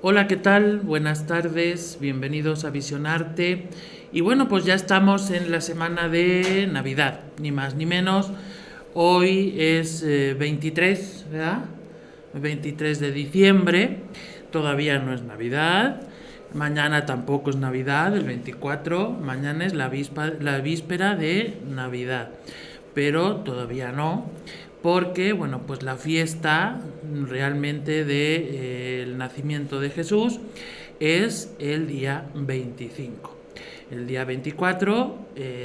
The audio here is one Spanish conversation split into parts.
Hola, ¿qué tal? Buenas tardes, bienvenidos a Visionarte. Y bueno, pues ya estamos en la semana de Navidad, ni más ni menos. Hoy es 23, ¿verdad? 23 de diciembre, todavía no es Navidad. Mañana tampoco es Navidad, el 24. Mañana es la víspera de Navidad, pero todavía no, porque bueno, pues la fiesta realmente del nacimiento de Jesús es el día 25. El día 24,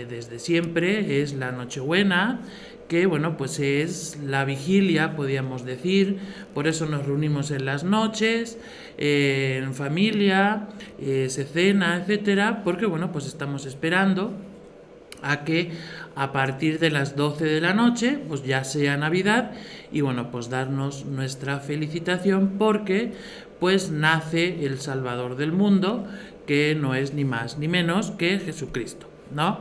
desde siempre, es la Nochebuena, que bueno, pues es la vigilia, podríamos decir, por eso nos reunimos en las noches, en familia, se cena, etcétera, porque bueno, pues estamos esperando a que a partir de las 12 de la noche pues ya sea Navidad y bueno, pues darnos nuestra felicitación porque pues nace el Salvador del mundo, que no es ni más ni menos que Jesucristo, ¿no?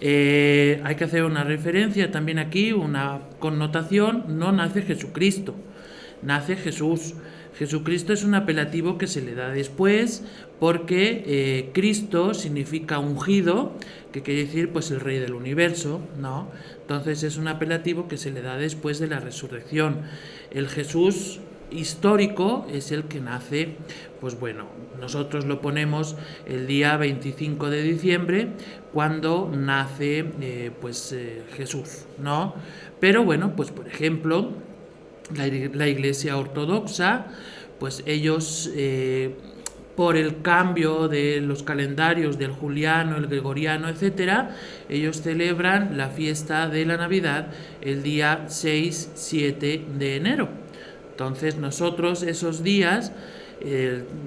Hay que hacer una referencia también aquí, una connotación: no nace Jesucristo, nace Jesús. Jesucristo es un apelativo que se le da después porque Cristo significa ungido, que quiere decir pues el rey del universo, ¿no? Entonces es un apelativo que se le da después de la resurrección. El Jesús histórico es el que nace, pues bueno, nosotros lo ponemos el día 25 de diciembre, cuando nace Jesús, ¿no? Pero bueno, pues por ejemplo, la Iglesia Ortodoxa, pues ellos, por el cambio de los calendarios del juliano, el gregoriano, etcétera, ellos celebran la fiesta de la Navidad el día 6-7 de enero. Entonces nosotros esos días,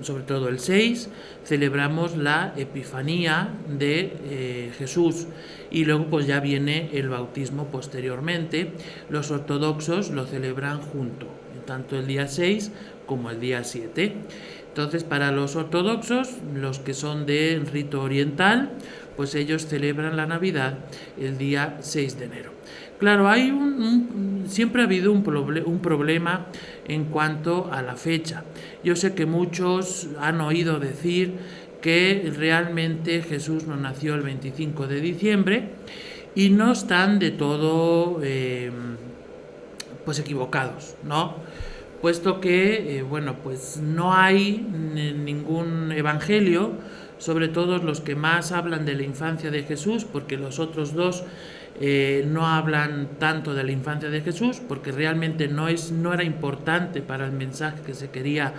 sobre todo el 6, celebramos la Epifanía de Jesús, y luego pues ya viene el bautismo posteriormente. Los ortodoxos lo celebran junto, tanto el día 6 como el día 7. Entonces, para los ortodoxos, los que son de rito oriental, pues ellos celebran la Navidad el día 6 de enero. Claro, siempre ha habido un problema en cuanto a la fecha. Yo sé que muchos han oído decir que realmente Jesús no nació el 25 de diciembre, y no están de todo pues equivocados, ¿no? Puesto que bueno, pues no hay ningún evangelio, sobre todo los que más hablan de la infancia de Jesús, porque los otros dos no hablan tanto de la infancia de Jesús, porque realmente no era importante para el mensaje que se quería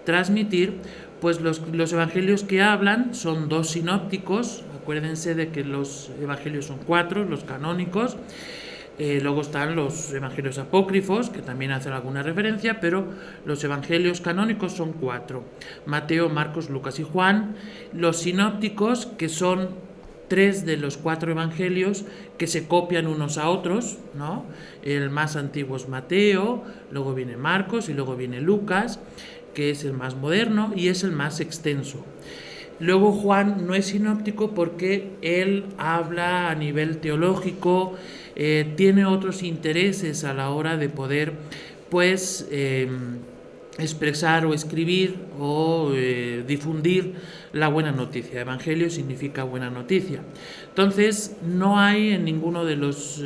transmitir. Pues los evangelios que hablan son dos sinópticos. Acuérdense de que los evangelios son cuatro, los canónicos. Luego están los evangelios apócrifos, que también hacen alguna referencia, pero los evangelios canónicos son cuatro: Mateo, Marcos, Lucas y Juan. Los sinópticos, que son tres de los cuatro evangelios que se copian unos a otros, ¿no? El más antiguo es Mateo, luego viene Marcos y luego viene Lucas, que es el más moderno y es el más extenso. Luego Juan no es sinóptico porque él habla a nivel teológico, tiene otros intereses a la hora de poder pues expresar o escribir o difundir la buena noticia. Evangelio significa buena noticia. Entonces no hay en ninguno de los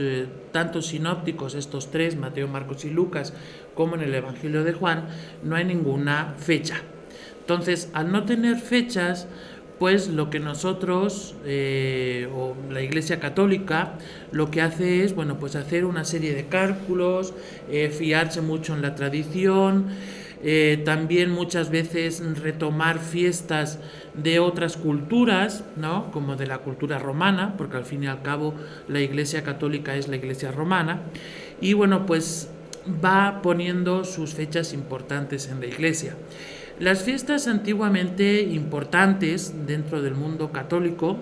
tantos sinópticos, estos tres, Mateo, Marcos y Lucas, como en el Evangelio de Juan, no hay ninguna fecha. Entonces, al no tener fechas, pues lo que nosotros, o la Iglesia Católica, lo que hace es, bueno, pues hacer una serie de cálculos, fiarse mucho en la tradición, también muchas veces retomar fiestas de otras culturas, ¿no? Como de la cultura romana, porque al fin y al cabo la Iglesia Católica es la Iglesia romana, y bueno, pues va poniendo sus fechas importantes en la Iglesia. Las fiestas antiguamente importantes dentro del mundo católico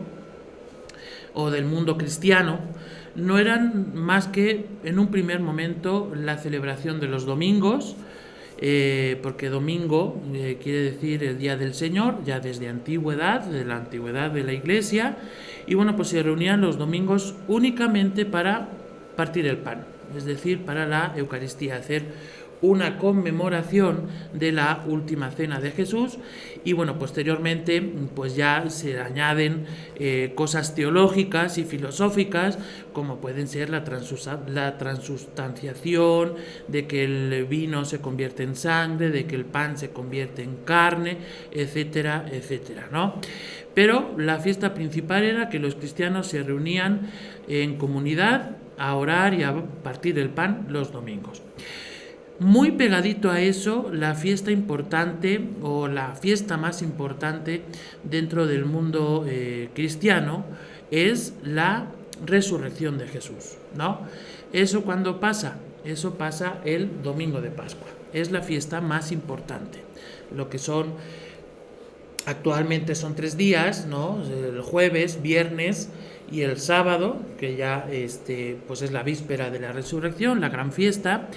o del mundo cristiano no eran más que, en un primer momento, la celebración de los domingos, porque domingo quiere decir el día del Señor, ya desde antigüedad, de la antigüedad de la Iglesia, y bueno, pues se reunían los domingos únicamente para partir el pan, es decir, para la Eucaristía, hacer una conmemoración de la última cena de Jesús, y bueno, posteriormente pues ya se añaden cosas teológicas y filosóficas, como pueden ser la transustanciación, de que el vino se convierte en sangre, de que el pan se convierte en carne, etcétera, etcétera, ¿no? Pero la fiesta principal era que los cristianos se reunían en comunidad a orar y a partir el pan los domingos. Muy pegadito a eso, la fiesta importante o la fiesta más importante dentro del mundo cristiano es la resurrección de Jesús, ¿no? ¿Eso cuándo pasa? Eso pasa el domingo de Pascua. Es la fiesta más importante. Lo que son, actualmente son 3 días, ¿no? El jueves, viernes y el sábado, que ya pues es la víspera de la resurrección, la gran fiesta.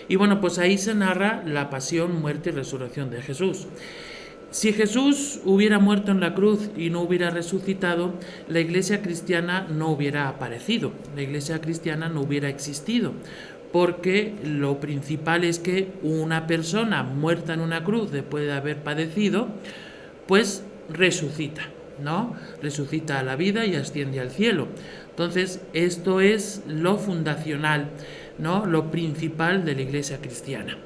Y bueno, pues ahí se narra la pasión, muerte y resurrección de Jesús. Si Jesús hubiera muerto en la cruz y no hubiera resucitado, la iglesia cristiana no hubiera aparecido, la iglesia cristiana no hubiera existido, porque lo principal es que una persona muerta en una cruz después de haber padecido, pues resucita, ¿no? Resucita a la vida y asciende al cielo. Entonces, esto es lo fundacional, ¿no? Lo principal de la iglesia cristiana.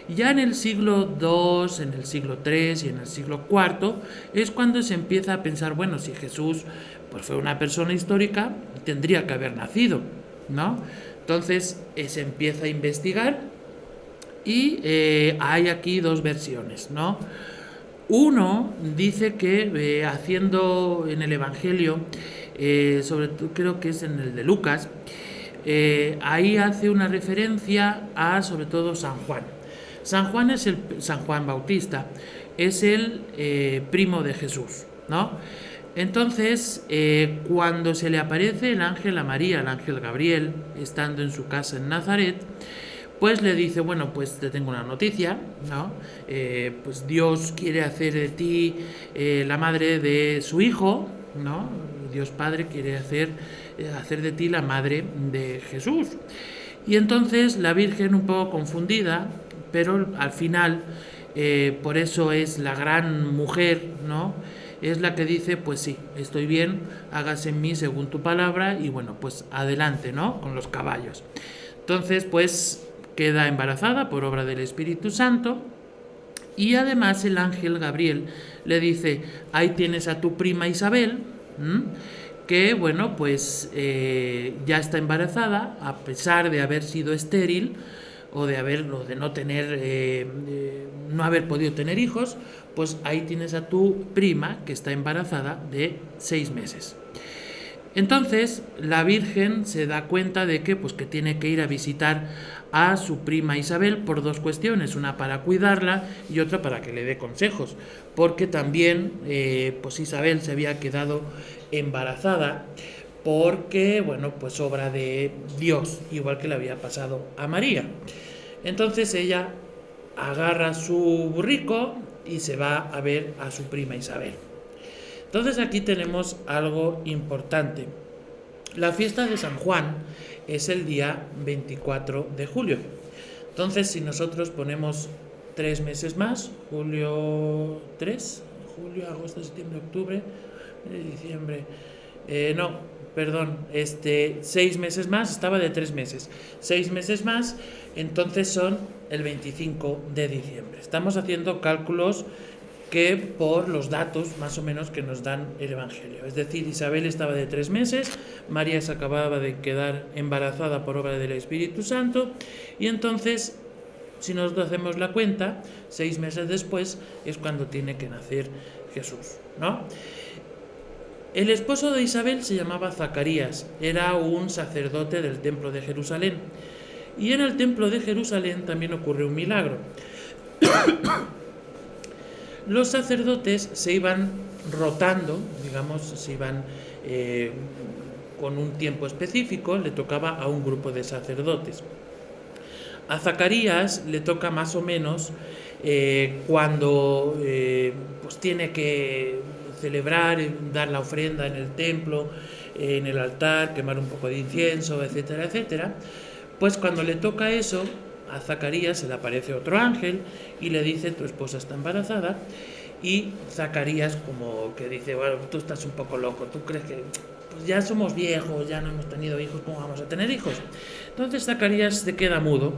Ya en el siglo II, en el siglo III y en el siglo IV es cuando se empieza a pensar, bueno, si Jesús pues fue una persona histórica, tendría que haber nacido, ¿no? Entonces se empieza a investigar y hay aquí 2 versiones, ¿no? Uno dice que haciendo en el Evangelio, sobre todo creo que es en el de Lucas, ahí hace una referencia a sobre todo San Juan. San Juan Bautista es el primo de Jesús, ¿no? Entonces, cuando se le aparece el ángel a María, el ángel Gabriel, estando en su casa en Nazaret, pues le dice, bueno, pues te tengo una noticia, ¿no? Pues Dios quiere hacer de ti la madre de su hijo, ¿no? Dios Padre quiere hacer de ti la madre de Jesús. Y entonces la Virgen, un poco confundida, pero al final, por eso es la gran mujer, ¿no? Es la que dice, pues sí, estoy bien, hágase en mí según tu palabra, y bueno, pues adelante, ¿no? Con los caballos. Entonces, pues queda embarazada por obra del Espíritu Santo, y además el ángel Gabriel le dice, ahí tienes a tu prima Isabel, que bueno, pues ya está embarazada, a pesar de haber sido estéril, o de no tener, no haber podido tener hijos, pues ahí tienes a tu prima que está embarazada de 6 meses. Entonces la Virgen se da cuenta de que, pues, que tiene que ir a visitar a su prima Isabel por 2 cuestiones, una para cuidarla y otra para que le dé consejos, porque también pues Isabel se había quedado embarazada porque, bueno, pues obra de Dios, igual que le había pasado a María. Entonces ella agarra su burrico y se va a ver a su prima Isabel. Entonces aquí tenemos algo importante. La fiesta de San Juan es el día 24 de julio. Entonces, si nosotros ponemos 3 meses más, julio, agosto, septiembre, octubre, diciembre, 6 meses más, estaba de 3 meses. 6 meses más, entonces son el 25 de diciembre. Estamos haciendo cálculos que por los datos más o menos que nos dan el Evangelio. Es decir, Isabel estaba de 3 meses, María se acababa de quedar embarazada por obra del Espíritu Santo, y entonces, si nosotros hacemos la cuenta, 6 meses después es cuando tiene que nacer Jesús, ¿no? El esposo de Isabel se llamaba Zacarías, era un sacerdote del templo de Jerusalén, y en el templo de Jerusalén también ocurre un milagro. Los sacerdotes se iban rotando, digamos, se iban con un tiempo específico, le tocaba a un grupo de sacerdotes. A Zacarías le toca más o menos cuando pues tiene que celebrar, dar la ofrenda en el templo, en el altar, quemar un poco de incienso, etcétera, etcétera. Pues cuando le toca eso, a Zacarías se le aparece otro ángel y le dice: tu esposa está embarazada. Y Zacarías como que dice: bueno, tú estás un poco loco, tú crees que pues ya somos viejos, ya no hemos tenido hijos, ¿cómo vamos a tener hijos? Entonces Zacarías se queda mudo,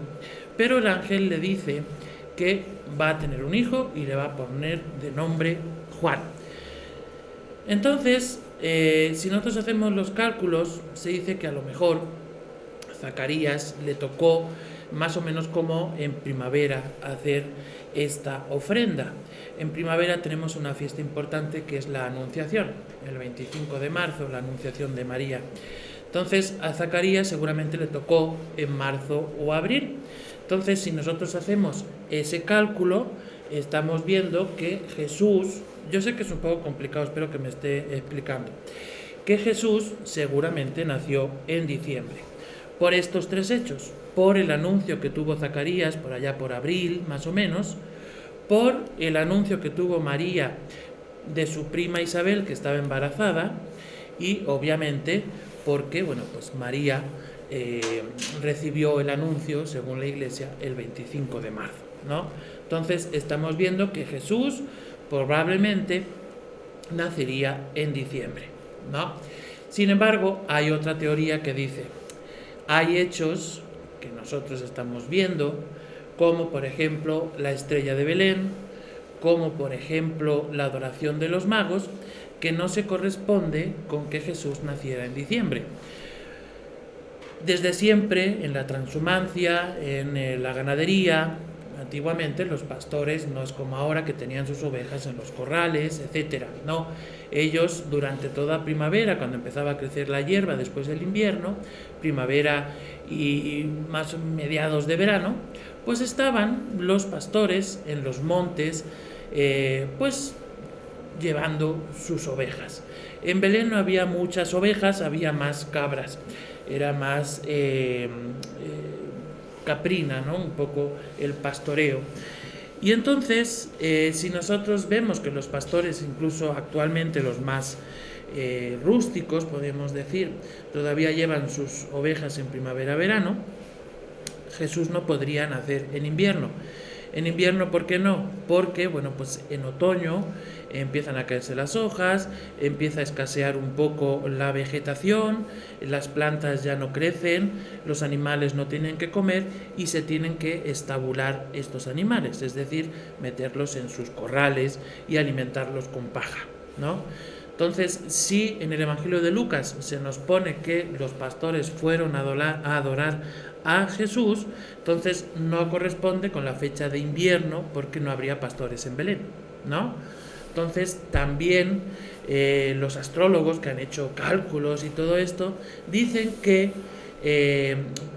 pero el ángel le dice que va a tener un hijo y le va a poner de nombre Juan. Entonces, si nosotros hacemos los cálculos, se dice que a lo mejor Zacarías le tocó más o menos como en primavera hacer esta ofrenda. En primavera tenemos una fiesta importante que es la Anunciación, el 25 de marzo, la Anunciación de María. Entonces a Zacarías seguramente le tocó en marzo o abril. Entonces, si nosotros hacemos ese cálculo, estamos viendo que Jesús, yo sé que es un poco complicado, espero que me esté explicando, que Jesús seguramente nació en diciembre. Por estos tres hechos: por el anuncio que tuvo Zacarías por allá por abril, más o menos; por el anuncio que tuvo María de su prima Isabel, que estaba embarazada; y obviamente porque, bueno, pues María recibió el anuncio, según la Iglesia, el 25 de marzo, ¿no? Entonces estamos viendo que Jesús probablemente nacería en diciembre, ¿no? Sin embargo, hay otra teoría que dice: hay hechos que nosotros estamos viendo, como por ejemplo la estrella de Belén, como por ejemplo la adoración de los magos, que no se corresponde con que Jesús naciera en diciembre. Desde siempre, en la transhumancia, en la ganadería, antiguamente los pastores no es como ahora que tenían sus ovejas en los corrales, etcétera. No, ellos durante toda primavera, cuando empezaba a crecer la hierba después del invierno, primavera y más mediados de verano, pues estaban los pastores en los montes, pues llevando sus ovejas. En Belén no había muchas ovejas, había más cabras, era más caprina, ¿no? Un poco el pastoreo. Y entonces, si nosotros vemos que los pastores, incluso actualmente los más rústicos, podemos decir, todavía llevan sus ovejas en primavera-verano, Jesús no podría nacer en invierno. En invierno, ¿por qué no? Porque, bueno, pues en otoño empiezan a caerse las hojas, empieza a escasear un poco la vegetación, las plantas ya no crecen, los animales no tienen que comer y se tienen que estabular estos animales, es decir, meterlos en sus corrales y alimentarlos con paja, ¿no? Entonces, si en el Evangelio de Lucas se nos pone que los pastores fueron a adorar a Jesús, entonces no corresponde con la fecha de invierno porque no habría pastores en Belén, ¿no? Entonces también los astrólogos que han hecho cálculos y todo esto dicen que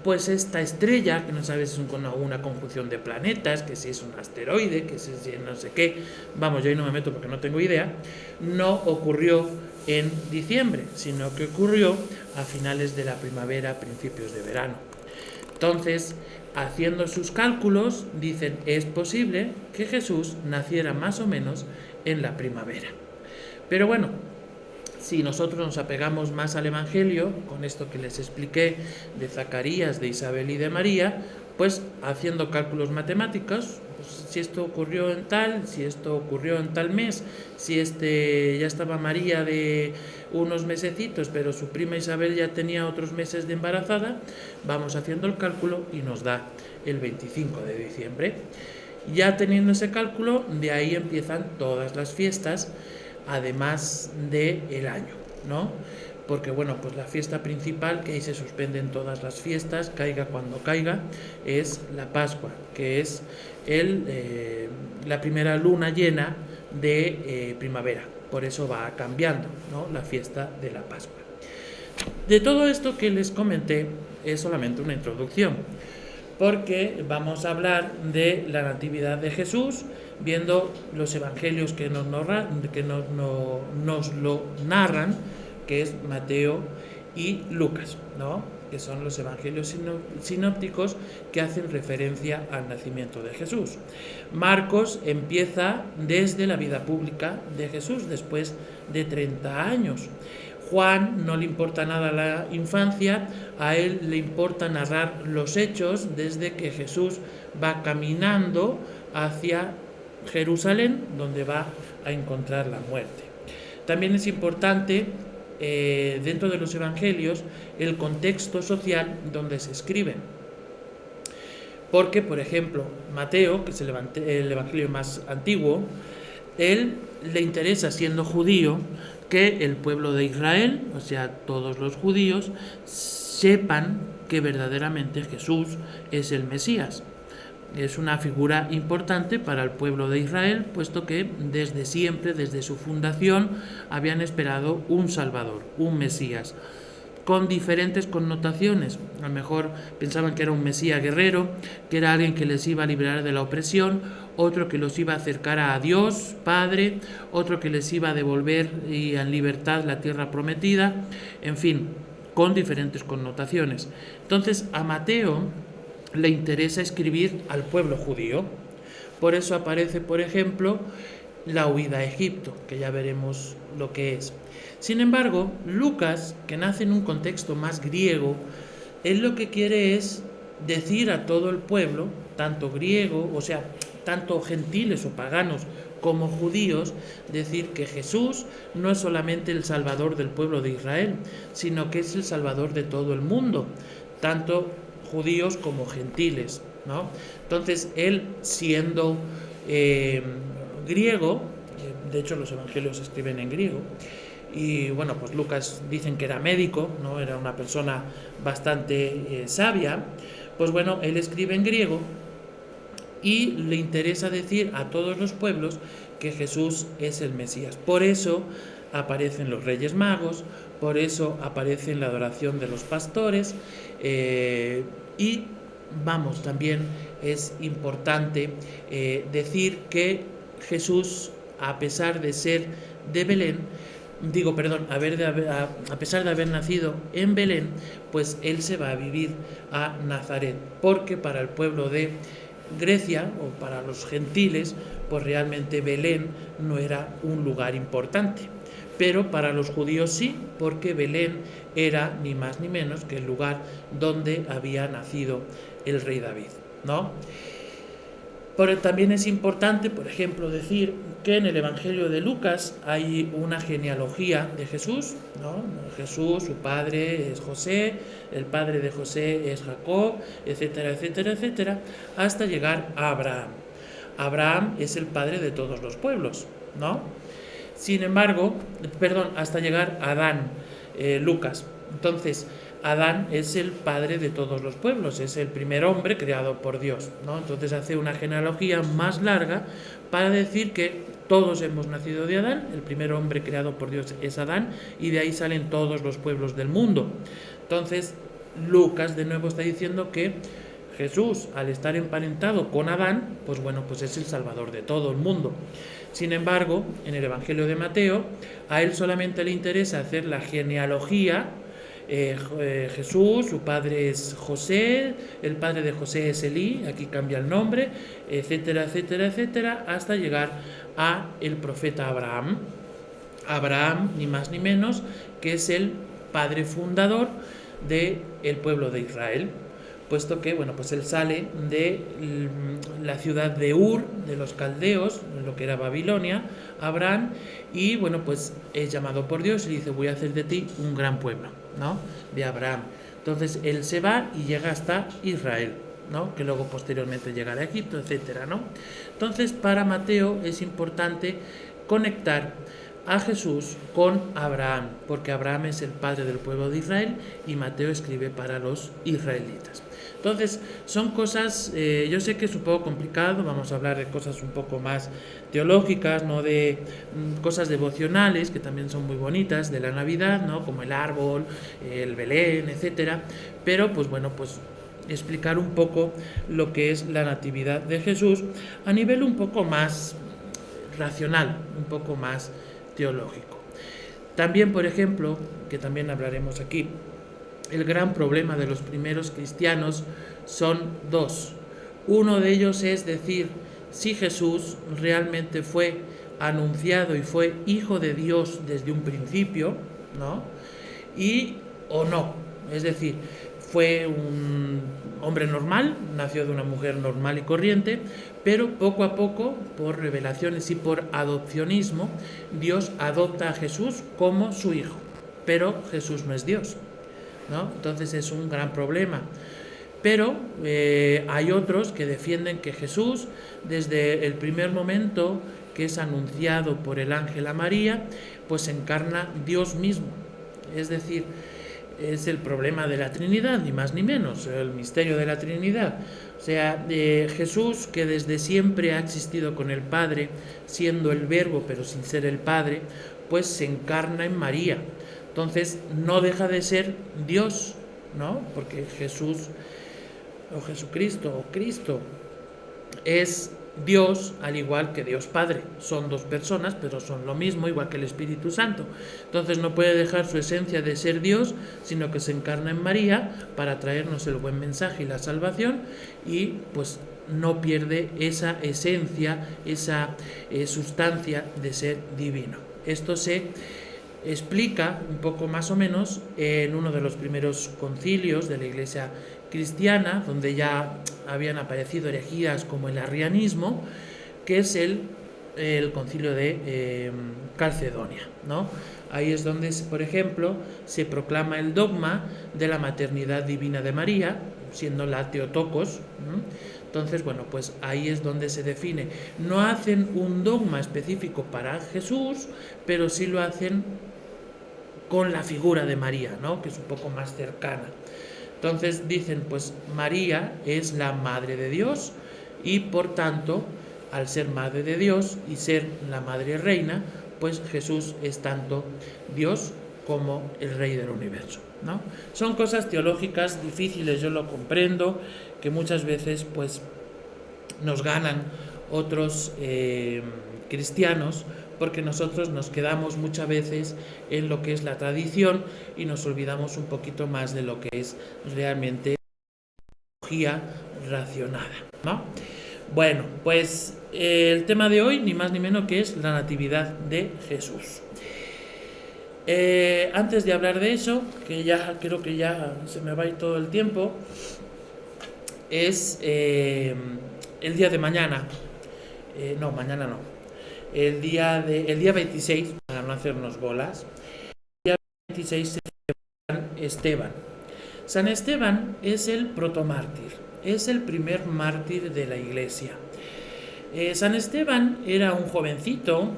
pues esta estrella, que no sabes si es una conjunción de planetas, que si es un asteroide, que si es no sé qué, vamos, yo ahí no me meto porque no tengo idea, no ocurrió en diciembre, sino que ocurrió a finales de la primavera, principios de verano. Entonces, haciendo sus cálculos, dicen, es posible que Jesús naciera más o menos en la primavera. Pero bueno, si nosotros nos apegamos más al Evangelio, con esto que les expliqué de Zacarías, de Isabel y de María, pues haciendo cálculos matemáticos, pues si esto ocurrió en tal, si esto ocurrió en tal mes, si ya estaba María de unos mesecitos, pero su prima Isabel ya tenía otros meses de embarazada, vamos haciendo el cálculo y nos da el 25 de diciembre. Ya teniendo ese cálculo, de ahí empiezan todas las fiestas, además del año, ¿no? Porque, bueno, pues la fiesta principal, que ahí se suspenden todas las fiestas, caiga cuando caiga, es la Pascua, que es la primera luna llena de primavera. Por eso va cambiando, ¿no?, la fiesta de la Pascua. De todo esto que les comenté es solamente una introducción, porque vamos a hablar de la Natividad de Jesús, viendo los evangelios que nos lo narran, que es Mateo y Lucas, ¿no?, que son los evangelios sinópticos que hacen referencia al nacimiento de Jesús. Marcos empieza desde la vida pública de Jesús, después de 30 años. Juan no le importa nada la infancia, a él le importa narrar los hechos desde que Jesús va caminando hacia Jerusalén, donde va a encontrar la muerte. También es importante dentro de los evangelios el contexto social donde se escriben. Porque, por ejemplo, Mateo, que es el evangelio más antiguo, él le interesa, siendo judío, que el pueblo de Israel, o sea, todos los judíos, sepan que verdaderamente Jesús es el Mesías. Es una figura importante para el pueblo de Israel, puesto que desde siempre, desde su fundación, habían esperado un Salvador, un Mesías, con diferentes connotaciones. A lo mejor pensaban que era un Mesías guerrero, que era alguien que les iba a liberar de la opresión, otro que los iba a acercar a Dios Padre, otro que les iba a devolver en libertad la tierra prometida, en fin, con diferentes connotaciones. Entonces, a Mateo le interesa escribir al pueblo judío. Por eso aparece, por ejemplo, la huida a Egipto, que ya veremos lo que es. Sin embargo, Lucas, que nace en un contexto más griego, él lo que quiere es decir a todo el pueblo, tanto griego, o sea, tanto gentiles o paganos como judíos, decir que Jesús no es solamente el Salvador del pueblo de Israel, sino que es el Salvador de todo el mundo, tanto judíos como gentiles, ¿no? Entonces, él siendo griego, de hecho los evangelios se escriben en griego, y bueno, pues Lucas dicen que era médico, ¿no? Era una persona bastante sabia, pues bueno, él escribe en griego y le interesa decir a todos los pueblos que Jesús es el Mesías. Por eso aparecen los Reyes Magos, por eso aparece en la adoración de los pastores, y vamos, también es importante decir que Jesús, a pesar de ser de Belén, a pesar de haber nacido en Belén, pues él se va a vivir a Nazaret, porque para el pueblo de Grecia o para los gentiles, pues realmente Belén no era un lugar importante. Pero para los judíos sí, porque Belén era ni más ni menos que el lugar donde había nacido el rey David, ¿no? Pero también es importante, por ejemplo, decir que en el Evangelio de Lucas hay una genealogía de Jesús, ¿no? Jesús, su padre es José, el padre de José es Jacob, etcétera, etcétera, etcétera, hasta llegar a Abraham. Abraham es el padre de todos los pueblos, ¿no? Sin embargo, hasta llegar a Adán, Lucas. Entonces, Adán es el padre de todos los pueblos, es el primer hombre creado por Dios, ¿no? Entonces hace una genealogía más larga para decir que todos hemos nacido de Adán, el primer hombre creado por Dios es Adán, y de ahí salen todos los pueblos del mundo. Entonces, Lucas de nuevo está diciendo que Jesús, al estar emparentado con Adán, pues bueno, pues es el Salvador de todo el mundo. Sin embargo, en el Evangelio de Mateo, a él solamente le interesa hacer la genealogía. Jesús, su padre es José, el padre de José es Elí, aquí cambia el nombre, etcétera, etcétera, etcétera, hasta llegar a el profeta Abraham. Abraham, ni más ni menos, que es el padre fundador del pueblo de Israel, puesto que, bueno, pues él sale de la ciudad de Ur, de los caldeos, lo que era Babilonia, Abraham, y bueno, pues es llamado por Dios y dice, voy a hacer de ti un gran pueblo, ¿no? De Abraham. Entonces él se va y llega hasta Israel, ¿no? Que luego posteriormente llegará a Egipto, etcétera, ¿no? Entonces, para Mateo es importante conectar a Jesús con Abraham, porque Abraham es el padre del pueblo de Israel y Mateo escribe para los israelitas. Entonces, son cosas, yo sé que es un poco complicado, vamos a hablar de cosas un poco más teológicas, no de cosas devocionales, que también son muy bonitas, de la Navidad, ¿no? Como el árbol, el Belén, etcétera, pero pues bueno, pues explicar un poco lo que es la natividad de Jesús a nivel un poco más racional, un poco más teológico. También, por ejemplo, que también hablaremos aquí, el gran problema de los primeros cristianos son dos. Uno de ellos es decir si Jesús realmente fue anunciado y fue hijo de Dios desde un principio, ¿no? Y o no, es decir, fue un hombre normal, nació de una mujer normal y corriente, pero poco a poco, por revelaciones y por adopcionismo, Dios adopta a Jesús como su hijo, pero Jesús no es Dios, ¿no? Entonces es un gran problema. Pero hay otros que defienden que Jesús, desde el primer momento que es anunciado por el ángel a María, pues encarna Dios mismo. Es decir, es el problema de la Trinidad, ni más ni menos, el misterio de la Trinidad. O sea, Jesús, que desde siempre ha existido con el Padre, siendo el Verbo pero sin ser el Padre, pues se encarna en María. Entonces no deja de ser Dios, ¿no? Porque Jesús o Jesucristo o Cristo es Dios, al igual que Dios Padre. Son dos personas, pero son lo mismo, igual que el Espíritu Santo. Entonces no puede dejar su esencia de ser Dios, sino que se encarna en María para traernos el buen mensaje y la salvación, y pues no pierde esa esencia, esa sustancia de ser divino. Esto se explica un poco más o menos en uno de los primeros concilios de la Iglesia cristiana, donde ya habían aparecido herejías como el arrianismo, que es el concilio de Calcedonia, ¿no? Ahí es donde, por ejemplo, se proclama el dogma de la maternidad divina de María, siendo la Teotocos. Entonces, bueno, pues ahí es donde se define. No hacen un dogma específico para Jesús, pero sí lo hacen con la figura de María, ¿no? Que es un poco más cercana. Entonces dicen, pues María es la Madre de Dios y por tanto, al ser Madre de Dios y ser la Madre Reina, pues Jesús es tanto Dios como el Rey del Universo, ¿no? Son cosas teológicas difíciles, yo lo comprendo, que muchas veces pues nos ganan otros cristianos, porque nosotros nos quedamos muchas veces en lo que es la tradición y nos olvidamos un poquito más de lo que es realmente teología racionada, ¿no? Bueno, pues el tema de hoy ni más ni menos que es la natividad de Jesús. Antes de hablar de eso, que ya creo que ya se me va a ir todo el tiempo, es el día de mañana. No, mañana no. El día 26, para no hacernos bolas, el día 26 se celebra San Esteban. San Esteban es el protomártir, es el primer mártir de la Iglesia. San Esteban era un jovencito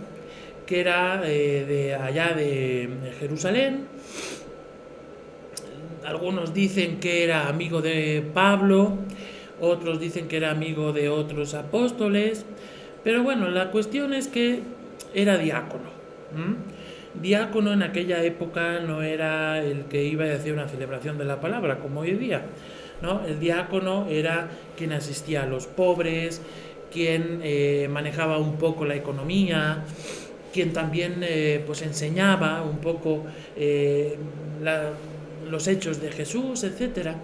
que era de allá de Jerusalén. Algunos dicen que era amigo de Pablo, otros dicen que era amigo de otros apóstoles. Pero bueno, la cuestión es que era diácono. Diácono en aquella época no era el que iba a hacer una celebración de la palabra, como hoy día, ¿no? El diácono era quien asistía a los pobres, quien manejaba un poco la economía, quien también pues enseñaba un poco los hechos de Jesús, etc.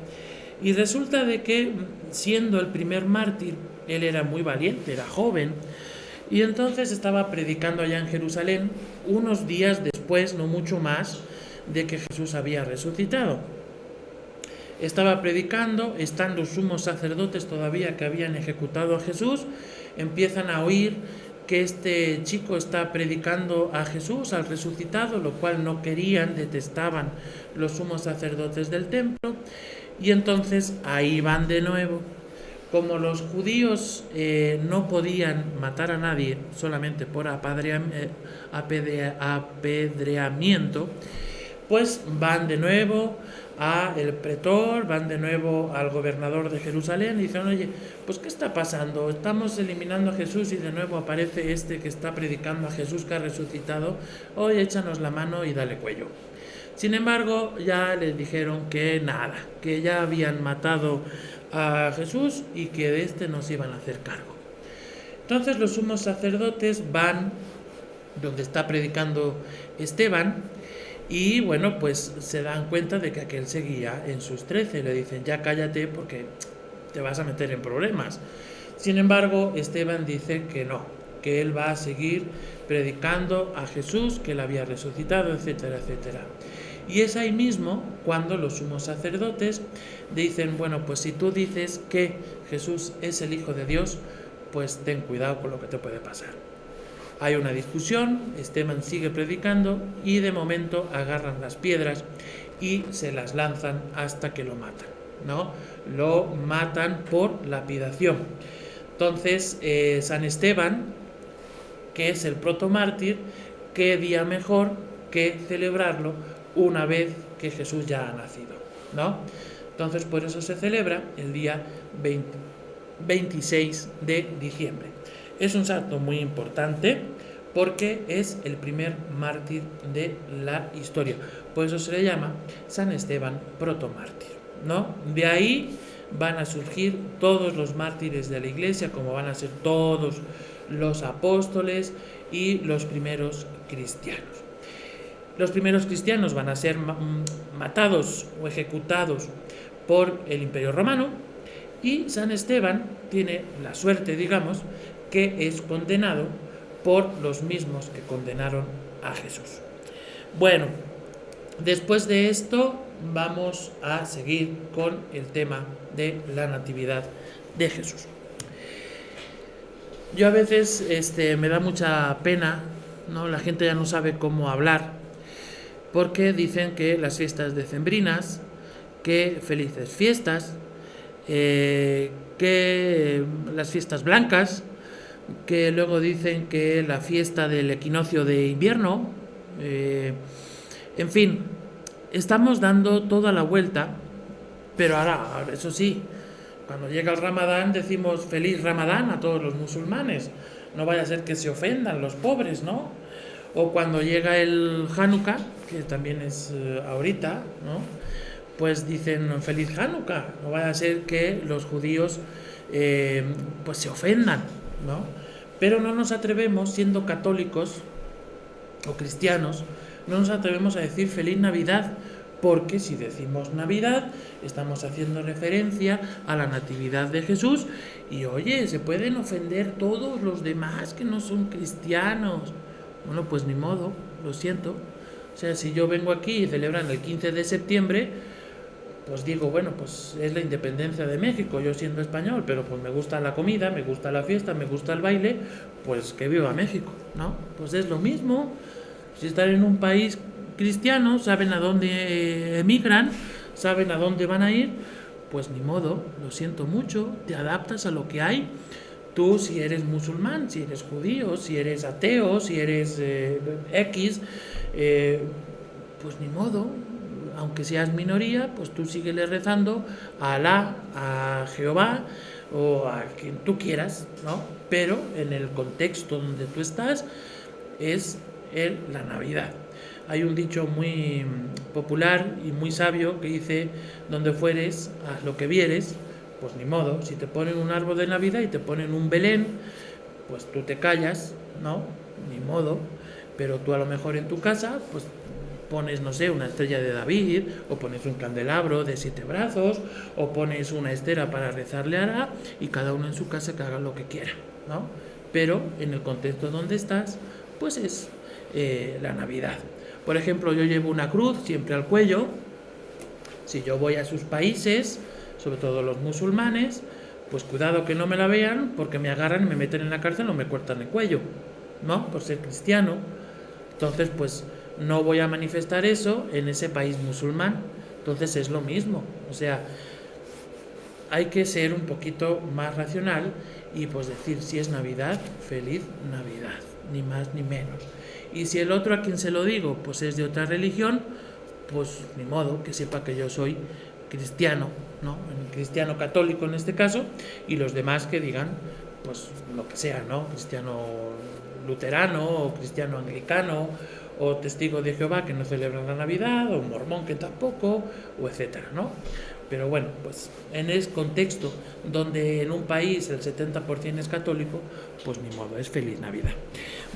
Y resulta de que, siendo el primer mártir, él era muy valiente, era joven, y entonces estaba predicando allá en Jerusalén unos días después, no mucho más, de que Jesús había resucitado. Estaba predicando, están los sumos sacerdotes todavía que habían ejecutado a Jesús, empiezan a oír que este chico está predicando a Jesús, al resucitado, lo cual no querían, detestaban los sumos sacerdotes del templo, y entonces ahí van de nuevo. Como los judíos no podían matar a nadie solamente por apedreamiento, pues van de nuevo al pretor, van de nuevo al gobernador de Jerusalén y dicen, oye, pues ¿qué está pasando? Estamos eliminando a Jesús y de nuevo aparece este que está predicando a Jesús que ha resucitado, oye, échanos la mano y dale cuello. Sin embargo, ya les dijeron que nada, que ya habían matado a Jesús y que de este no se iban a hacer cargo. Entonces los sumos sacerdotes van donde está predicando Esteban y bueno, pues se dan cuenta de que aquel seguía en sus 13. Le dicen, ya cállate porque te vas a meter en problemas. Sin embargo, Esteban dice que no, que él va a seguir predicando a Jesús, que él había resucitado, etcétera, etcétera. Y es ahí mismo cuando los sumos sacerdotes dicen, bueno, pues si tú dices que Jesús es el Hijo de Dios, pues ten cuidado con lo que te puede pasar. Hay una discusión, Esteban sigue predicando y de momento agarran las piedras y se las lanzan hasta que lo matan, ¿no? Lo matan por lapidación. Entonces, San Esteban, que es el protomártir, qué día mejor que celebrarlo una vez que Jesús ya ha nacido, ¿no? Entonces, por eso se celebra el día 26 de diciembre. Es un santo muy importante porque es el primer mártir de la historia. Por eso se le llama San Esteban protomártir, ¿no? De ahí van a surgir todos los mártires de la Iglesia, como van a ser todos los apóstoles y los primeros cristianos. Los primeros cristianos van a ser matados o ejecutados por el Imperio Romano, y San Esteban tiene la suerte, digamos, que es condenado por los mismos que condenaron a Jesús. Bueno, después de esto vamos a seguir con el tema de la Natividad de Jesús. Yo a veces me da mucha pena, ¿no? La gente ya no sabe cómo hablar, porque dicen que las fiestas decembrinas, que felices fiestas, que las fiestas blancas, que luego dicen que la fiesta del equinoccio de invierno, en fin, estamos dando toda la vuelta, pero ahora, eso sí, cuando llega el Ramadán decimos feliz Ramadán a todos los musulmanes, no vaya a ser que se ofendan los pobres, ¿no? O cuando llega el Hanukkah, que también es ahorita, ¿no? Pues dicen feliz Hanukkah, no vaya a ser que los judíos pues se ofendan, ¿no? Pero no nos atrevemos, siendo católicos o cristianos, no nos atrevemos a decir feliz Navidad, porque si decimos Navidad estamos haciendo referencia a la Natividad de Jesús y oye, se pueden ofender todos los demás que no son cristianos. Bueno, pues ni modo, lo siento. O sea, si yo vengo aquí y celebran el 15 de septiembre, pues digo, bueno, pues es la independencia de México, yo siendo español, pero pues me gusta la comida, me gusta la fiesta, me gusta el baile, pues que viva México, ¿no? Pues es lo mismo. Si están en un país cristiano, saben a dónde emigran, saben a dónde van a ir, pues ni modo, lo siento mucho, te adaptas a lo que hay. Tú, si eres musulmán, si eres judío, si eres ateo, si eres X, pues ni modo, aunque seas minoría, pues tú síguele rezando a Alá, a Jehová o a quien tú quieras, ¿no? Pero en el contexto donde tú estás es la Navidad. Hay un dicho muy popular y muy sabio que dice, donde fueres, haz lo que vieres. Pues ni modo, si te ponen un árbol de Navidad y te ponen un Belén, pues tú te callas, ¿no? Ni modo, pero tú a lo mejor en tu casa, pues pones, no sé, una estrella de David, o pones un candelabro de 7 brazos, o pones una estera para rezarle a Alá, y cada uno en su casa que haga lo que quiera, ¿no? Pero en el contexto donde estás, pues es la Navidad. Por ejemplo, yo llevo una cruz siempre al cuello. Si yo voy a sus países, sobre todo los musulmanes, pues cuidado que no me la vean, porque me agarran y me meten en la cárcel o me cortan el cuello, ¿no? Por ser cristiano. Entonces, pues no voy a manifestar eso en ese país musulmán. Entonces es lo mismo. O sea, hay que ser un poquito más racional y pues decir, si es Navidad, feliz Navidad, ni más ni menos. Y si el otro a quien se lo digo, pues es de otra religión, pues ni modo, que sepa que yo soy cristiano, ¿no? Cristiano católico en este caso, y los demás que digan, pues lo que sea, ¿no? Cristiano luterano, o cristiano anglicano, o testigo de Jehová que no celebran la Navidad, o mormón que tampoco, o etcétera, ¿no? Pero bueno, pues en ese contexto donde en un país el 70% es católico, pues ni modo, es feliz Navidad.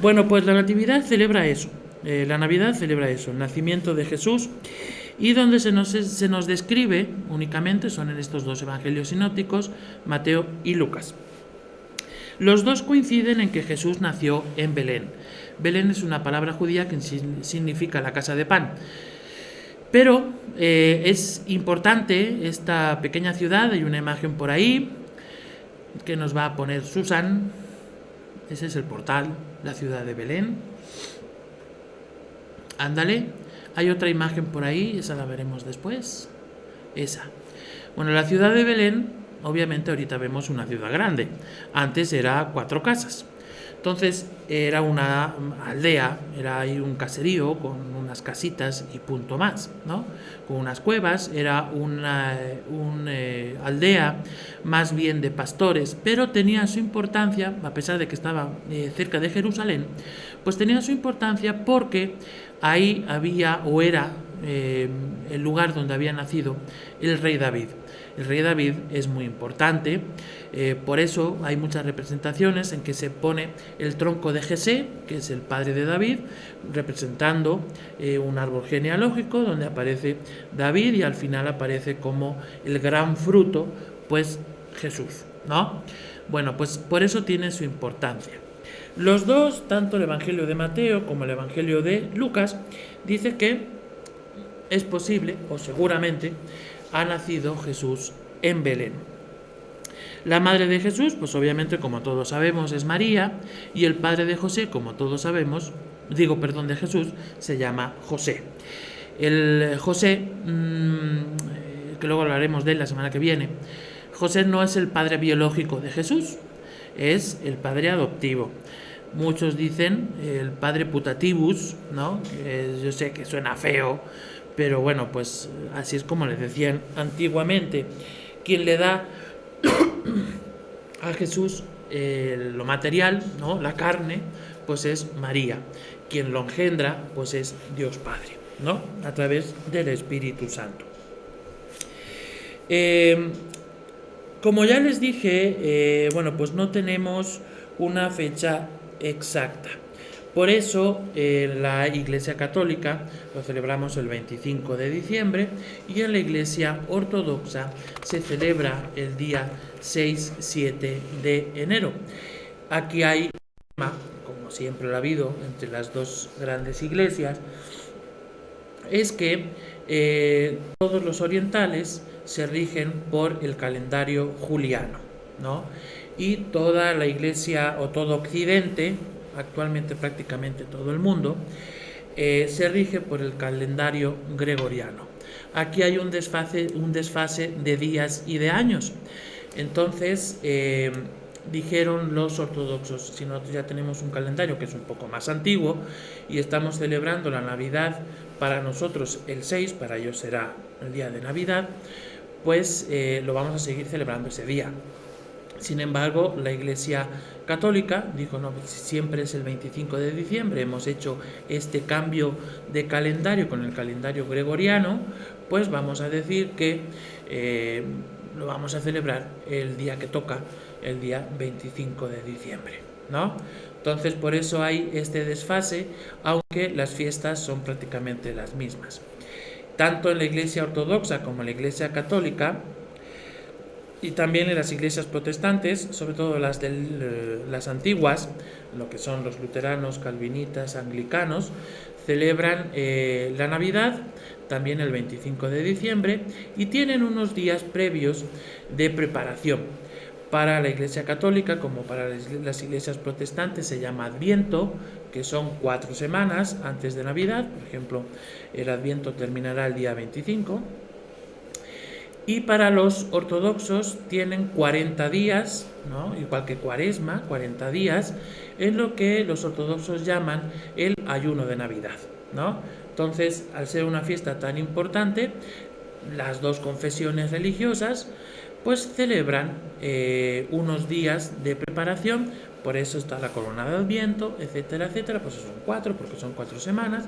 Bueno, pues la Natividad celebra eso, la Navidad celebra eso, el nacimiento de Jesús, y donde se nos describe únicamente son en estos dos evangelios sinópticos, Mateo y Lucas. Los dos coinciden en que Jesús nació en Belén. Belén es una palabra judía que significa la casa de pan. Pero es importante esta pequeña ciudad, hay una imagen por ahí que nos va a poner Susan. Ese es el portal, la ciudad de Belén. Ándale. Hay otra imagen por ahí, esa la veremos después. Esa. Bueno, la ciudad de Belén, obviamente ahorita vemos una ciudad grande. Antes era 4 casas. Entonces era una aldea, era ahí un caserío con unas casitas y punto más, ¿no? Con unas cuevas, era una aldea más bien de pastores, pero tenía su importancia, a pesar de que estaba cerca de Jerusalén, pues tenía su importancia porque ahí había o era el lugar donde había nacido el rey David. El rey David es muy importante, por eso hay muchas representaciones en que se pone el tronco de Jesé, que es el padre de David, representando un árbol genealógico donde aparece David y al final aparece como el gran fruto, pues Jesús, ¿no? Bueno, pues por eso tiene su importancia. Los dos, tanto el Evangelio de Mateo como el Evangelio de Lucas, dice que es posible, o seguramente, ha nacido Jesús en Belén. La madre de Jesús, pues obviamente, como todos sabemos, es María, y el padre de José, como todos sabemos, de Jesús, se llama José. El José, que luego hablaremos de él la semana que viene, José no es el padre biológico de Jesús, es el padre adoptivo. Muchos dicen el padre putativus, ¿no? Yo sé que suena feo, pero bueno, pues así es como le decían antiguamente. Quien le da a Jesús lo material, ¿no? La carne, pues es María. Quien lo engendra, pues es Dios Padre, ¿no? A través del Espíritu Santo. Como ya les dije, bueno, pues no tenemos una fecha exacta. Por eso la Iglesia Católica lo celebramos el 25 de diciembre y en la Iglesia Ortodoxa se celebra el día 6-7 de enero. Aquí hay, como siempre lo ha habido entre las dos grandes iglesias, es que todos los orientales se rigen por el calendario juliano, ¿no? Y toda la Iglesia o todo Occidente, actualmente prácticamente todo el mundo, se rige por el calendario gregoriano. Aquí hay un desfase de días y de años. Entonces, dijeron los ortodoxos, si nosotros ya tenemos un calendario que es un poco más antiguo y estamos celebrando la Navidad para nosotros el 6, para ellos será el día de Navidad, pues lo vamos a seguir celebrando ese día. Sin embargo, la Iglesia Católica dijo, no, siempre es el 25 de diciembre, hemos hecho este cambio de calendario con el calendario gregoriano, pues vamos a decir que lo vamos a celebrar el día que toca, el día 25 de diciembre, ¿no? Entonces, por eso hay este desfase, aunque las fiestas son prácticamente las mismas. Tanto en la Iglesia Ortodoxa como en la Iglesia Católica, y también en las iglesias protestantes, sobre todo las antiguas, lo que son los luteranos, calvinistas, anglicanos, celebran la Navidad también el 25 de diciembre y tienen unos días previos de preparación. Para la Iglesia Católica, como para las iglesias protestantes, se llama Adviento, que son 4 semanas antes de Navidad. Por ejemplo, el Adviento terminará el día 25. Y para los ortodoxos tienen 40 días, ¿no? Igual que Cuaresma, 40 días, en lo que los ortodoxos llaman el ayuno de Navidad, ¿no? Entonces, al ser una fiesta tan importante, las dos confesiones religiosas pues celebran unos días de preparación, por eso está la corona de Adviento, etcétera, etcétera, pues son 4, porque son 4 semanas,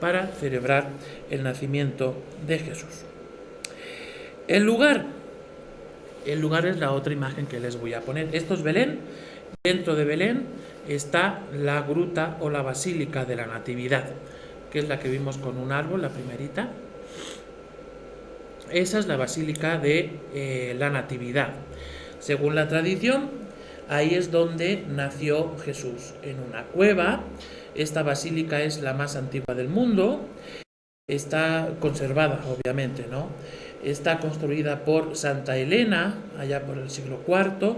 para celebrar el nacimiento de Jesús. El lugar es la otra imagen que les voy a poner. Esto es Belén. Dentro de Belén está la gruta o la basílica de la Natividad, que es la que vimos con un árbol, la primerita. Esa es la basílica de la Natividad. Según la tradición, Ahí es donde nació Jesús, en una cueva. Esta basílica es la más antigua del mundo. Está conservada, obviamente, ¿no? Está construida por Santa Elena, allá por el siglo IV.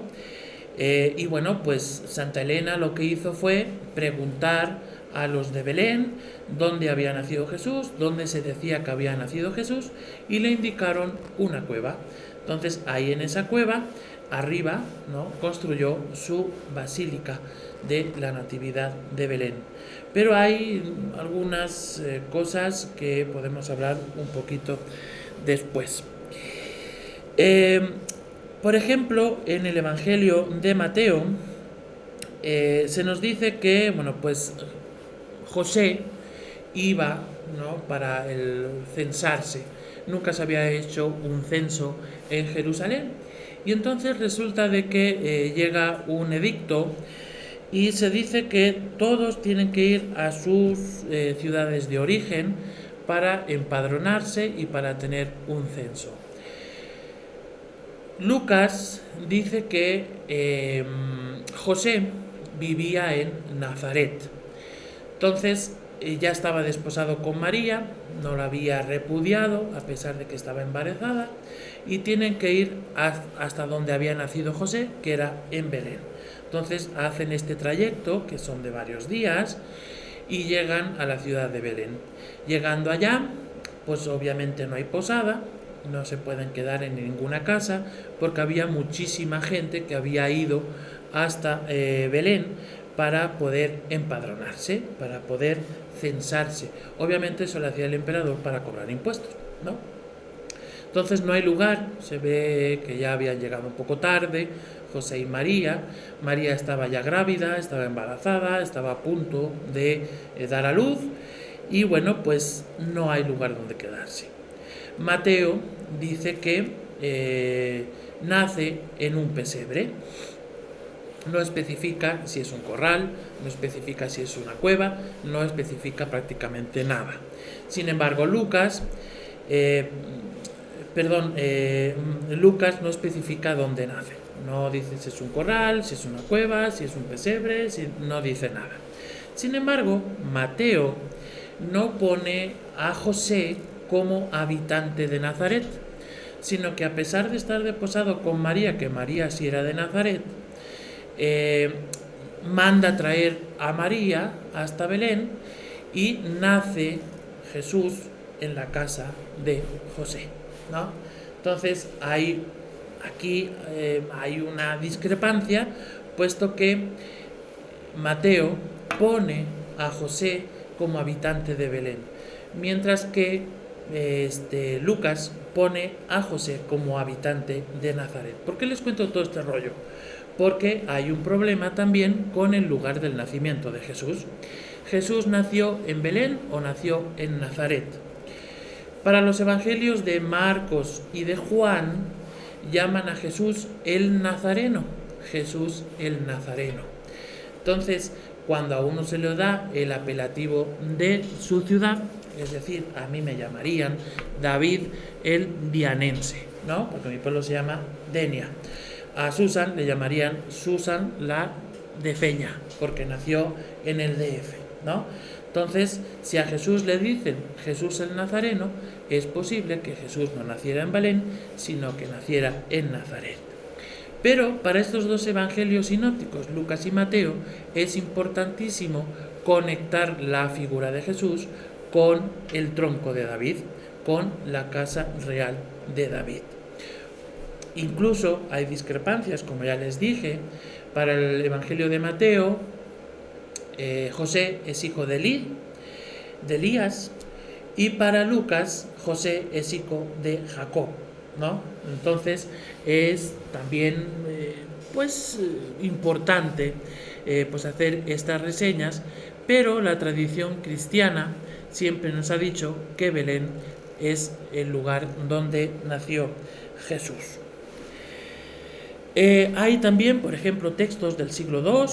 Y bueno, pues Santa Elena lo que hizo fue preguntar a los de Belén dónde había nacido Jesús, dónde se decía que había nacido Jesús, y le indicaron una cueva. Entonces ahí en esa cueva, arriba, ¿no?, construyó su basílica de la Natividad de Belén. Pero hay algunas cosas que podemos hablar un poquito después. Por ejemplo, en el Evangelio de Mateo se nos dice que, bueno, pues José iba, ¿no?, para el censarse. Nunca se había hecho un censo en Jerusalén. Y entonces resulta de que llega un edicto y se dice que todos tienen que ir a sus ciudades de origen para empadronarse y para tener un censo. Lucas dice que José vivía en Nazaret. Entonces ya estaba desposado con María, no la había repudiado a pesar de que estaba embarazada, y tienen que ir hasta donde había nacido José, que era en Belén. Entonces hacen este trayecto, que son de varios días, y llegan a la ciudad de Belén. Llegando allá, pues obviamente no hay posada, no se pueden quedar en ninguna casa, porque había muchísima gente que había ido hasta Belén para poder empadronarse, para poder censarse. Obviamente eso lo hacía el emperador para cobrar impuestos, ¿no? Entonces no hay lugar, se ve que ya habían llegado un poco tarde José y María. María estaba ya grávida, estaba embarazada, estaba a punto de dar a luz, y bueno, pues no hay lugar donde quedarse. Mateo dice que nace en un pesebre. No especifica si es un corral, no especifica si es una cueva, no especifica prácticamente nada. Sin embargo, Lucas no especifica dónde nace. No dice si es un corral, si es una cueva, si es un pesebre, no dice nada. Sin embargo, Mateo no pone a José como habitante de Nazaret, sino que a pesar de estar desposado con María, que María sí era de Nazaret, manda traer a María hasta Belén y nace Jesús en la casa de José, ¿no? Entonces aquí hay una discrepancia, puesto que Mateo pone a José como habitante de Belén, mientras que Lucas pone a José como habitante de Nazaret. ¿Por qué les cuento todo este rollo? Porque hay un problema también con el lugar del nacimiento de Jesús. ¿Jesús nació en Belén o nació en Nazaret? Para los evangelios de Marcos y de Juan llaman a Jesús el Nazareno. Jesús el Nazareno. Entonces, cuando a uno se le da el apelativo de su ciudad, es decir, a mí me llamarían David el Dianense, ¿no?, porque mi pueblo se llama Denia. A Susan le llamarían Susan la de Feña, porque nació en el DF, ¿no? Entonces, si a Jesús le dicen Jesús el Nazareno, es posible que Jesús no naciera en Belén, sino que naciera en Nazaret. Pero para estos dos evangelios sinópticos, Lucas y Mateo, es importantísimo conectar la figura de Jesús con el tronco de David, con la casa real de David. Incluso hay discrepancias, como ya les dije. Para el Evangelio de Mateo, José es hijo de Elías, y para Lucas, José es hijo de Jacob, ¿no? Entonces es también importante pues hacer estas reseñas, pero la tradición cristiana siempre nos ha dicho que Belén es el lugar donde nació Jesús. Hay también, por ejemplo, textos del siglo II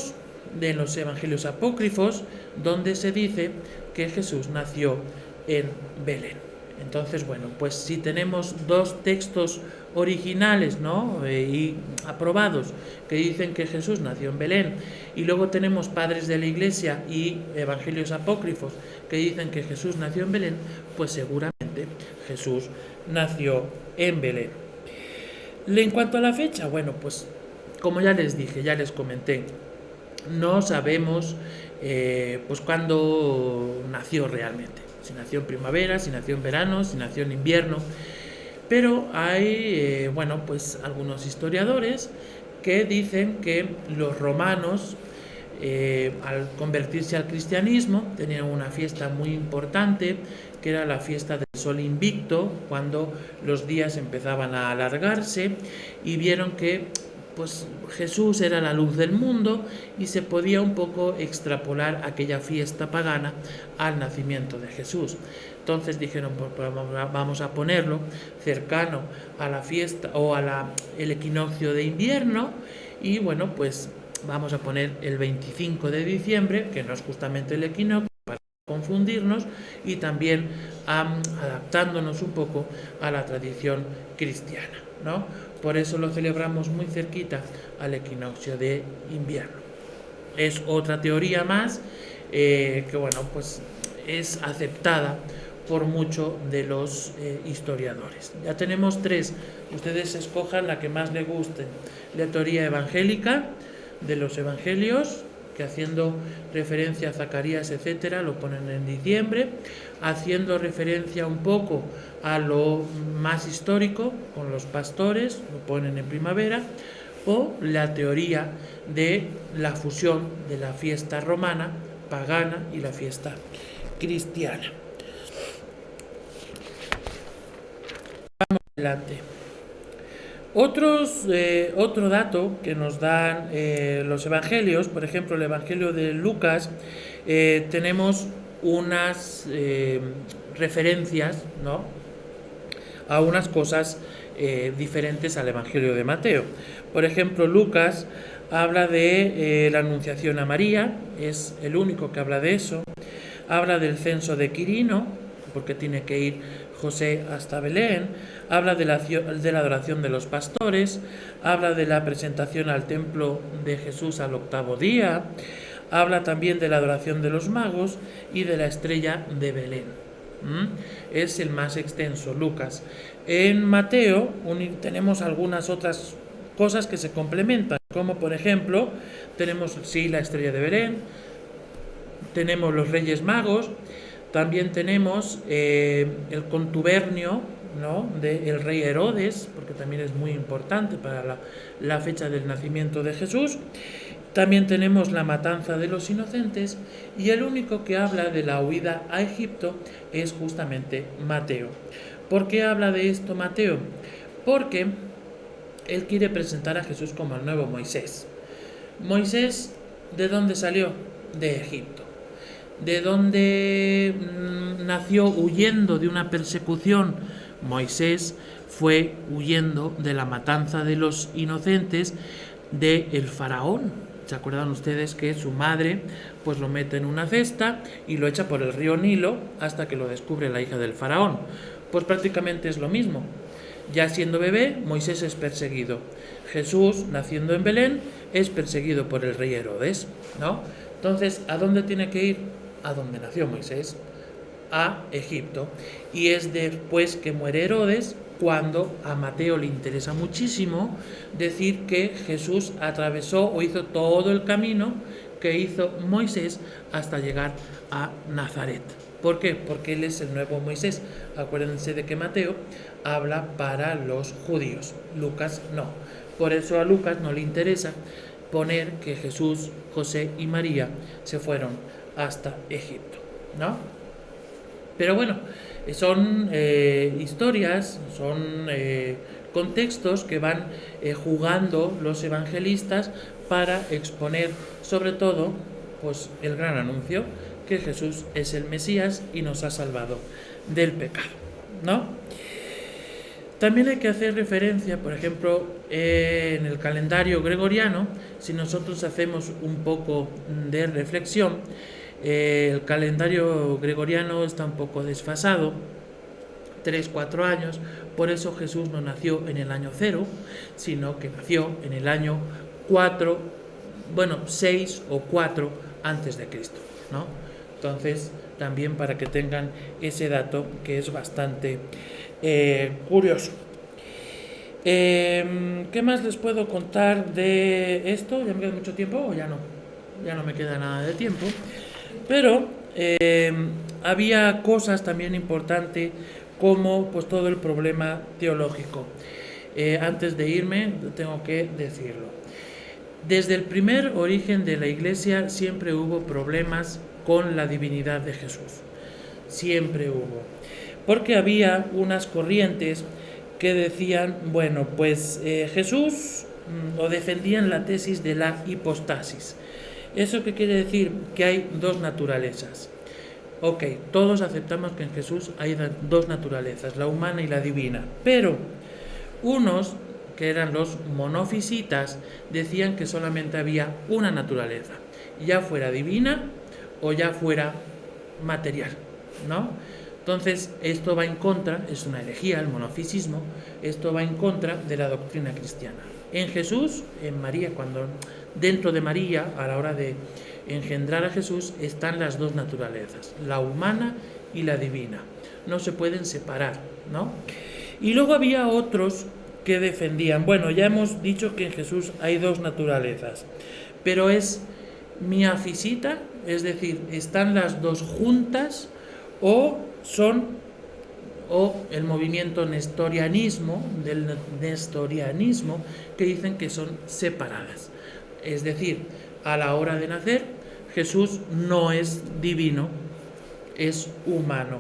de los evangelios apócrifos donde se dice que Jesús nació en Belén. Entonces, bueno, pues si tenemos dos textos originales, ¿no? Y aprobados, que dicen que Jesús nació en Belén, y luego tenemos padres de la Iglesia y evangelios apócrifos que dicen que Jesús nació en Belén, pues seguramente Jesús nació en Belén. En cuanto a la fecha, bueno, pues como ya les dije, ya les comenté, no sabemos pues cuándo nació realmente. Si nació en primavera, si nació en verano, si nació en invierno. Pero hay, bueno, pues algunos historiadores que dicen que los romanos, al convertirse al cristianismo, tenían una fiesta muy importante, que era la fiesta del sol invicto, cuando los días empezaban a alargarse, y vieron que pues Jesús era la luz del mundo y se podía un poco extrapolar aquella fiesta pagana al nacimiento de Jesús. Entonces dijeron, pues vamos a ponerlo cercano a la fiesta o el equinoccio de invierno, y bueno, pues vamos a poner el 25 de diciembre, que no es justamente el equinoccio, para confundirnos, y también adaptándonos un poco a la tradición cristiana, ¿no? Por eso lo celebramos muy cerquita al equinoccio de invierno. Es otra teoría más que, bueno, pues es aceptada por muchos de los historiadores. Ya tenemos tres, ustedes escojan la que más les guste. La teoría evangélica de los evangelios, que haciendo referencia a Zacarías, etcétera, lo ponen en diciembre, haciendo referencia un poco a lo más histórico, con los pastores, lo ponen en primavera, o la teoría de la fusión de la fiesta romana, pagana, y la fiesta cristiana. Vamos adelante. Otro dato que nos dan los evangelios, por ejemplo, el evangelio de Lucas, tenemos unas referencias, ¿no?, a unas cosas diferentes al evangelio de Mateo. Por ejemplo, Lucas habla de la anunciación a María, es el único que habla de eso. Habla del censo de Quirino, porque tiene que ir José hasta Belén. Habla de la adoración de los pastores. Habla de la presentación al templo de Jesús al octavo día. Habla también de la adoración de los magos y de la estrella de Belén. Es el más extenso, Lucas. En Mateo tenemos algunas otras cosas que se complementan, como por ejemplo tenemos la estrella de Belén, tenemos los Reyes Magos, también tenemos el contubernio, ¿no?, del rey Herodes, porque también es muy importante para la fecha del nacimiento de Jesús. También tenemos la matanza de los inocentes, y el único que habla de la huida a Egipto es justamente Mateo. ¿Por qué habla de esto Mateo? Porque él quiere presentar a Jesús como el nuevo Moisés. Moisés, ¿de dónde salió? De Egipto. ¿De dónde nació huyendo de una persecución? Moisés fue huyendo de la matanza de los inocentes del faraón. ¿Se acuerdan ustedes que su madre pues lo mete en una cesta y lo echa por el río Nilo hasta que lo descubre la hija del faraón? Pues prácticamente es lo mismo. Ya siendo bebé, Moisés es perseguido. Jesús, naciendo en Belén, es perseguido por el rey Herodes, ¿no? Entonces, ¿a dónde tiene que ir? A donde nació Moisés, a Egipto. Y es después que muere Herodes cuando a Mateo le interesa muchísimo decir que Jesús atravesó o hizo todo el camino que hizo Moisés hasta llegar a Nazaret. ¿Por qué? Porque él es el nuevo Moisés. Acuérdense de que Mateo habla para los judíos, Lucas no. Por eso a Lucas no le interesa poner que Jesús, José y María se fueron hasta Egipto, ¿no? Pero bueno, son historias, son contextos que van jugando los evangelistas para exponer sobre todo pues el gran anuncio, que Jesús es el Mesías y nos ha salvado del pecado, ¿no? También hay que hacer referencia, por ejemplo, en el calendario gregoriano, si nosotros hacemos un poco de reflexión, el calendario gregoriano está un poco desfasado, 3, 4 años. Por eso Jesús no nació en el año 0, sino que nació en el año 4, 6 o 4 antes de Cristo, ¿no? Entonces, también para que tengan ese dato que es bastante curioso. ¿Qué más les puedo contar de esto? ¿Ya me queda mucho tiempo o ya no? Ya no me queda nada de tiempo. Pero había cosas también importantes como pues todo el problema teológico. Antes de irme, tengo que decirlo. Desde el primer origen de la Iglesia siempre hubo problemas con la divinidad de Jesús. Siempre hubo. Porque había unas corrientes que decían, Jesús, o defendían la tesis de la hipostasis. ¿Eso qué quiere decir? Que hay dos naturalezas. Ok, todos aceptamos que en Jesús hay dos naturalezas, la humana y la divina. Pero unos, que eran los monofisitas, decían que solamente había una naturaleza, ya fuera divina o ya fuera material, ¿no? Entonces, esto va en contra, es una herejía, el monofisismo, esto va en contra de la doctrina cristiana. En Jesús, en María, dentro de María, a la hora de engendrar a Jesús, están las dos naturalezas, la humana y la divina. No se pueden separar, ¿no? Y luego había otros que defendían, ya hemos dicho que en Jesús hay dos naturalezas, pero es miafisita, es decir, están las dos juntas, o el movimiento nestorianismo, del nestorianismo, que dicen que son separadas. Es decir, a la hora de nacer, Jesús no es divino, es humano.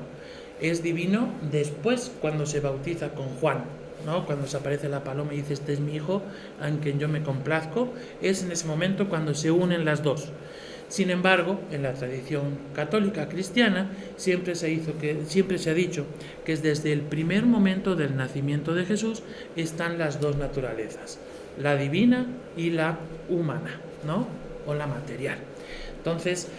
Es divino después, cuando se bautiza con Juan, ¿no? Cuando se aparece la paloma y dice, este es mi hijo, en quien yo me complazco, es en ese momento cuando se unen las dos. Sin embargo, en la tradición católica cristiana siempre se ha dicho que es desde el primer momento del nacimiento de Jesús están las dos naturalezas, la divina y la humana, ¿no? O la material. Entonces,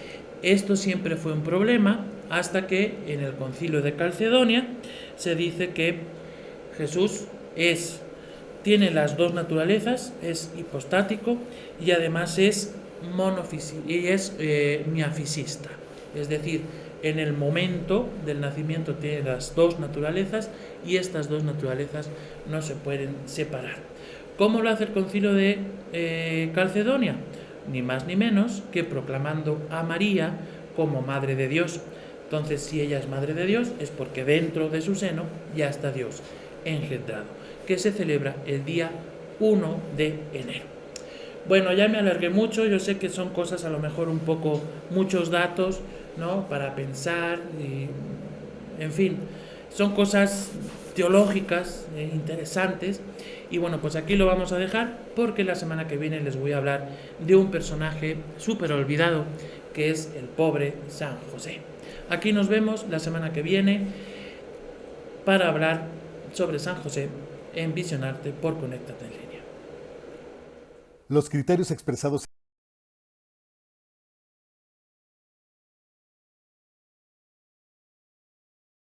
esto siempre fue un problema hasta que en el Concilio de Calcedonia se dice que Jesús tiene las dos naturalezas, es hipostático y además es miafisista, es decir, en el momento del nacimiento tiene las dos naturalezas y estas dos naturalezas no se pueden separar. ¿Cómo lo hace el Concilio de Calcedonia? Ni más ni menos que proclamando a María como Madre de Dios. Entonces, si ella es Madre de Dios, es porque dentro de su seno ya está Dios engendrado, que se celebra el día 1 de enero. Ya me alargué mucho, yo sé que son cosas a lo mejor muchos datos, ¿no? Para pensar, en fin, son cosas teológicas interesantes. Y pues aquí lo vamos a dejar porque la semana que viene les voy a hablar de un personaje súper olvidado que es el pobre San José. Aquí nos vemos la semana que viene para hablar sobre San José en Visionarte por Conéctate en Línea. Los criterios expresados